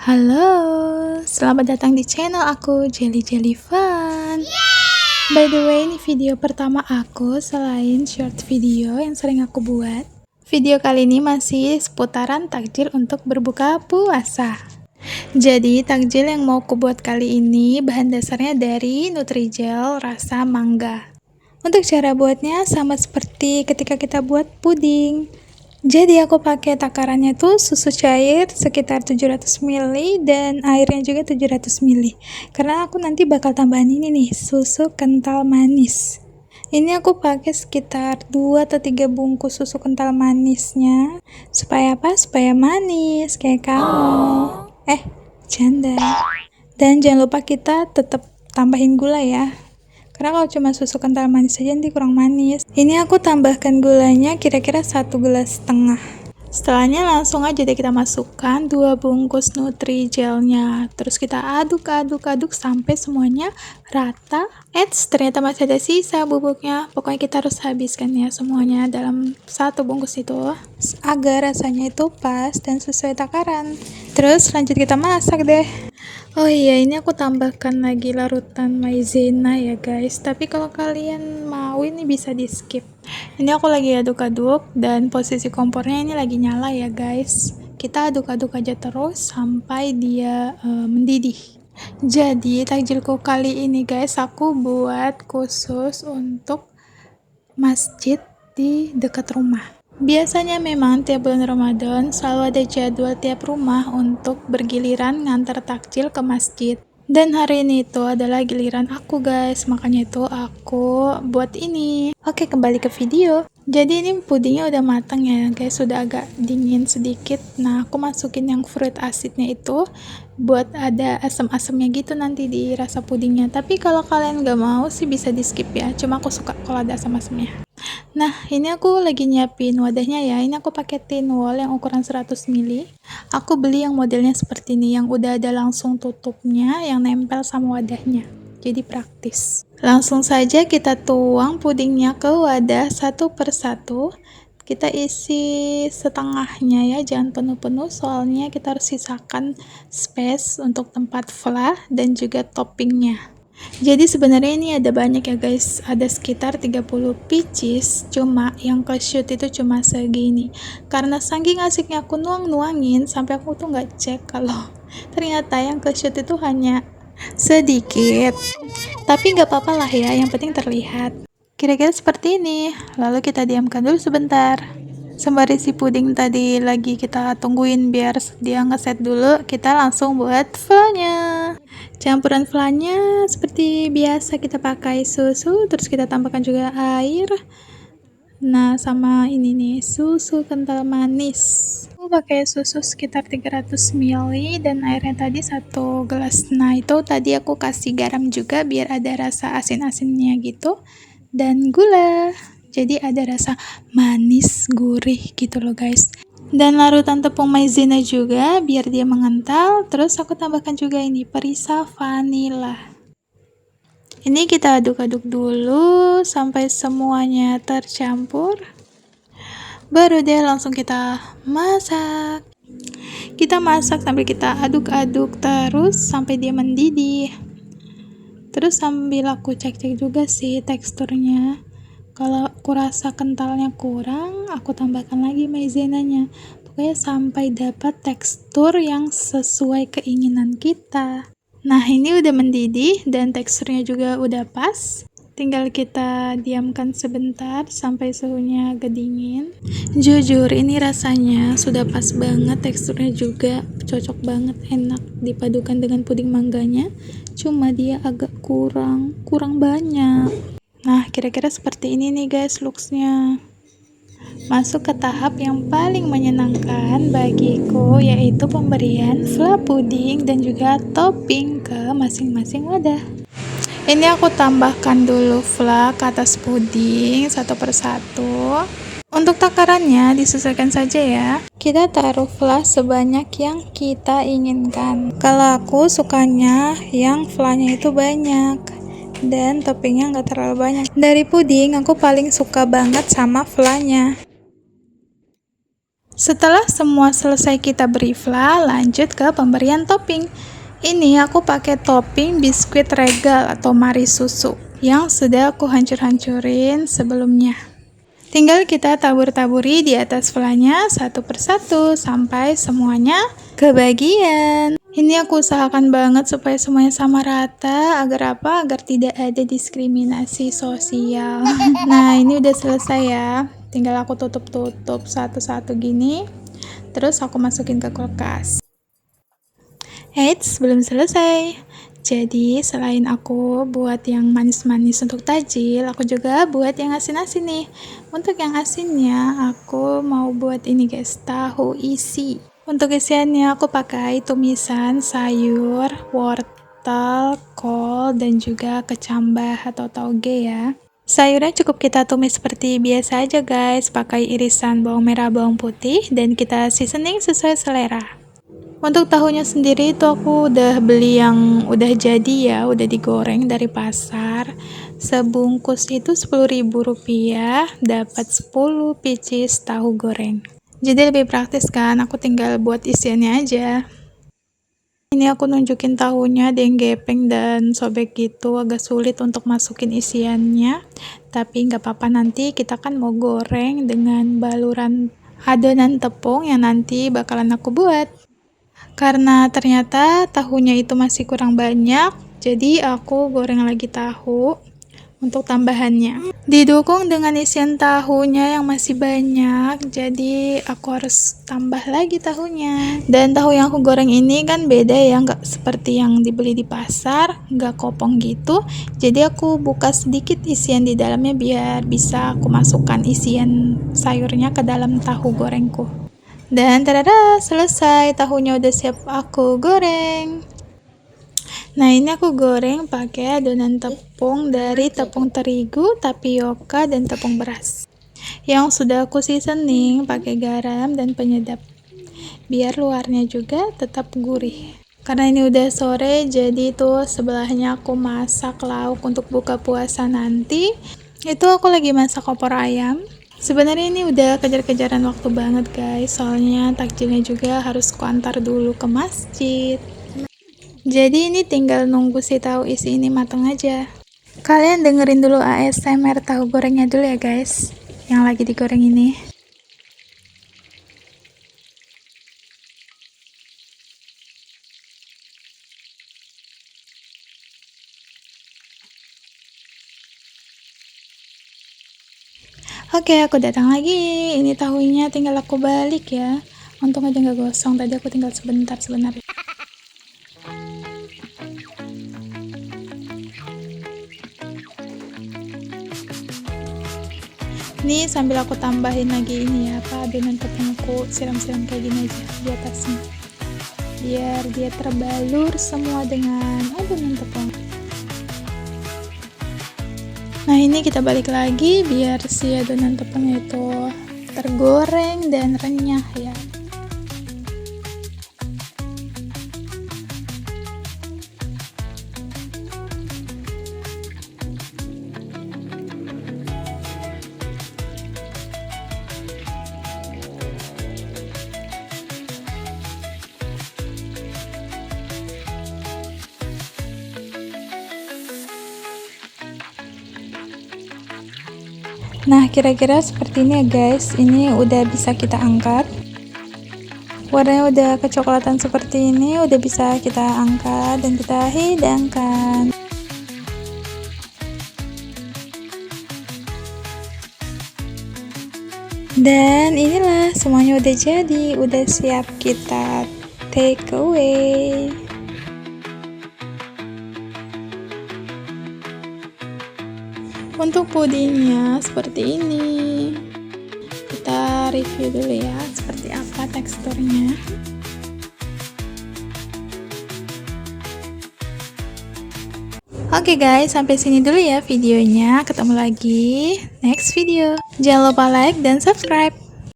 Halo, selamat datang di channel aku, Jelly Jelly Fun. By the way, ini video pertama aku selain short video yang sering aku buat. Video kali ini masih seputaran takjil untuk berbuka puasa. Jadi, takjil yang mau aku buat kali ini bahan dasarnya dari Nutrijel rasa mangga. Untuk cara buatnya sama seperti ketika kita buat puding. Jadi aku pakai takarannya tuh susu cair sekitar 700 ml dan airnya juga 700 ml. Karena aku nanti bakal tambahan ini nih, susu kental manis. Ini aku pakai sekitar 2 atau 3 bungkus susu kental manisnya. Supaya apa? Supaya manis kayak kamu. Canda. Dan jangan lupa kita tetap tambahin gula ya. Karena kalau cuma susu kental manis saja nanti kurang manis. Ini aku tambahkan gulanya kira-kira 1,5 gelas. Setelahnya langsung aja deh kita masukkan 2 bungkus Nutrigelnya. Terus kita aduk sampai semuanya rata. Ternyata masih ada sisa bubuknya. Pokoknya kita harus habiskan ya semuanya dalam 1 bungkus itu. Agar rasanya itu pas dan sesuai takaran. Terus lanjut kita masak deh. Oh iya, ini aku tambahkan lagi larutan maizena ya guys. Tapi kalau kalian mau ini bisa di skip. Ini aku lagi aduk-aduk dan posisi kompornya ini lagi nyala ya guys. Kita aduk-aduk aja terus sampai dia mendidih. Jadi takjilku kali ini guys, aku buat khusus untuk masjid di dekat rumah. Biasanya memang tiap bulan Ramadan selalu ada jadwal tiap rumah untuk bergiliran ngantar takjil ke masjid. Dan hari ini itu adalah giliran aku guys, makanya itu aku buat ini. Oke, kembali ke video. Jadi ini pudingnya udah matang ya guys, sudah agak dingin sedikit. Nah, aku masukin yang fruit acidnya itu buat ada asam-asamnya gitu nanti di rasa pudingnya. Tapi kalau kalian gak mau sih bisa di skip ya, cuma aku suka kalau ada asam-asamnya. Nah, ini aku lagi nyiapin wadahnya ya. Ini aku pakai tin wall yang ukuran 100 ml. Aku beli yang modelnya seperti ini, yang udah ada langsung tutupnya, yang nempel sama wadahnya. Jadi praktis. Langsung saja kita tuang pudingnya ke wadah satu persatu. Kita isi setengahnya ya, jangan penuh-penuh soalnya kita harus sisakan space untuk tempat flah dan juga toppingnya. Jadi sebenarnya ini ada banyak ya guys, ada sekitar 30 pieces, cuma yang ke shoot itu cuma segini. Karena saking asiknya aku nuangin sampai aku tuh nggak cek kalau ternyata yang ke shoot itu hanya sedikit. Tapi nggak apa-apa lah ya, yang penting terlihat. Kira-kira seperti ini. Lalu kita diamkan dulu sebentar. Sembari si puding tadi lagi kita tungguin biar dia ngeset dulu, kita langsung buat flanya. Campuran flanya seperti biasa kita pakai susu, terus kita tambahkan juga air. Nah, sama ini nih, susu kental manis. Aku pakai susu sekitar 300 ml dan airnya tadi 1 gelas. Nah, itu tadi aku kasih garam juga biar ada rasa asin-asinnya gitu. Dan gula. Jadi ada rasa manis gurih gitu loh guys. Dan larutan tepung maizena juga biar dia mengental. Terus aku tambahkan juga ini perisa vanila. Ini kita aduk-aduk dulu sampai semuanya tercampur. Baru deh langsung kita masak. Kita masak sampai kita aduk-aduk terus sampai dia mendidih. Terus sambil aku cek-cek juga sih teksturnya. Kalau aku rasa kentalnya kurang, aku tambahkan lagi maizenanya. Pokoknya sampai dapat tekstur yang sesuai keinginan kita. Nah, ini udah mendidih dan teksturnya juga udah pas. Tinggal kita diamkan sebentar sampai suhunya agak dingin. Jujur, ini rasanya sudah pas banget, teksturnya juga cocok banget, enak dipadukan dengan puding mangganya. Cuma dia agak kurang banyak. Nah, kira-kira seperti ini nih guys looksnya. Masuk ke tahap yang paling menyenangkan bagiku, yaitu pemberian flah puding dan juga topping ke masing-masing wadah. Ini aku tambahkan dulu flah ke atas puding satu persatu. Untuk takarannya disesuaikan saja ya. Kita taruh flah sebanyak yang kita inginkan. Kalau aku sukanya yang flahnya itu banyak dan toppingnya nggak terlalu banyak. Dari puding aku paling suka banget sama flanya. Setelah semua selesai kita beri fla, lanjut ke pemberian topping. Ini aku pakai topping biskuit regal atau Mari Susu yang sudah aku hancur-hancurin sebelumnya. Tinggal kita tabur-taburi di atas flanya satu persatu sampai semuanya kebagian. Ini aku usahakan banget supaya semuanya sama rata, agar apa? Agar tidak ada diskriminasi sosial. Nah, ini udah selesai ya. Tinggal aku tutup-tutup satu-satu gini. Terus aku masukin ke kulkas. Eits, belum selesai. Jadi selain aku buat yang manis-manis untuk tajil, aku juga buat yang asin-asin nih. Untuk yang asinnya, aku mau buat ini guys, tahu isi. Untuk isiannya aku pakai tumisan sayur, wortel, kol, dan juga kecambah atau tauge ya. Sayurnya cukup kita tumis seperti biasa aja guys, pakai irisan bawang merah, bawang putih, dan kita seasoning sesuai selera. Untuk tahunya sendiri itu aku udah beli yang udah jadi ya, udah digoreng dari pasar. Sebungkus itu Rp10.000, dapat 10 pieces tahu goreng. Jadi lebih praktis kan, aku tinggal buat isiannya aja. Ini aku nunjukin tahunya ada yang gepeng dan sobek gitu, agak sulit untuk masukin isiannya. Tapi nggak apa-apa, nanti kita kan mau goreng dengan baluran adonan tepung yang nanti bakalan aku buat. Karena ternyata tahunya itu masih kurang banyak, jadi aku goreng lagi tahu untuk tambahannya. Didukung dengan isian tahunya yang masih banyak, jadi aku harus tambah lagi tahunya. Dan tahu yang aku goreng ini kan beda ya, nggak seperti yang dibeli di pasar, nggak kopong gitu. Jadi aku buka sedikit isian di dalamnya biar bisa aku masukkan isian sayurnya ke dalam tahu gorengku. Dan tada, selesai, tahunya udah siap aku goreng. Nah, ini aku goreng pakai adonan tepung dari tepung terigu, tapioka, dan tepung beras. Yang sudah aku seasoning pakai garam dan penyedap. Biar luarnya juga tetap gurih. Karena ini udah sore, jadi tuh sebelahnya aku masak lauk untuk buka puasa nanti. Itu aku lagi masak opor ayam. Sebenarnya ini udah kejar-kejaran waktu banget guys, soalnya takjilnya juga harus kuantar dulu ke masjid. Jadi ini tinggal nunggu si tahu isi ini matang aja. Kalian dengerin dulu ASMR tahu gorengnya dulu ya guys, yang lagi digoreng ini. Oke, aku datang lagi. Ini tahunya tinggal aku balik ya. Untung aja nggak gosong, tadi aku tinggal sebentar. Ini sambil aku tambahin lagi ini ya, adonan tepungku, siram-siram kayak gini aja di atasnya. Biar dia terbalur semua dengan adonan tepung. Nah, ini kita balik lagi biar si adonan tepungnya itu tergoreng dan renyah ya. Nah, kira-kira seperti ini ya guys. Ini udah bisa kita angkat. Warnanya udah kecoklatan seperti ini, udah bisa kita angkat dan kita hidangkan. Dan inilah semuanya udah jadi, udah siap kita take away. Untuk pudingnya seperti ini. Kita review dulu ya, seperti apa teksturnya. Oke guys, sampai sini dulu ya videonya. Ketemu lagi next video. Jangan lupa like dan subscribe.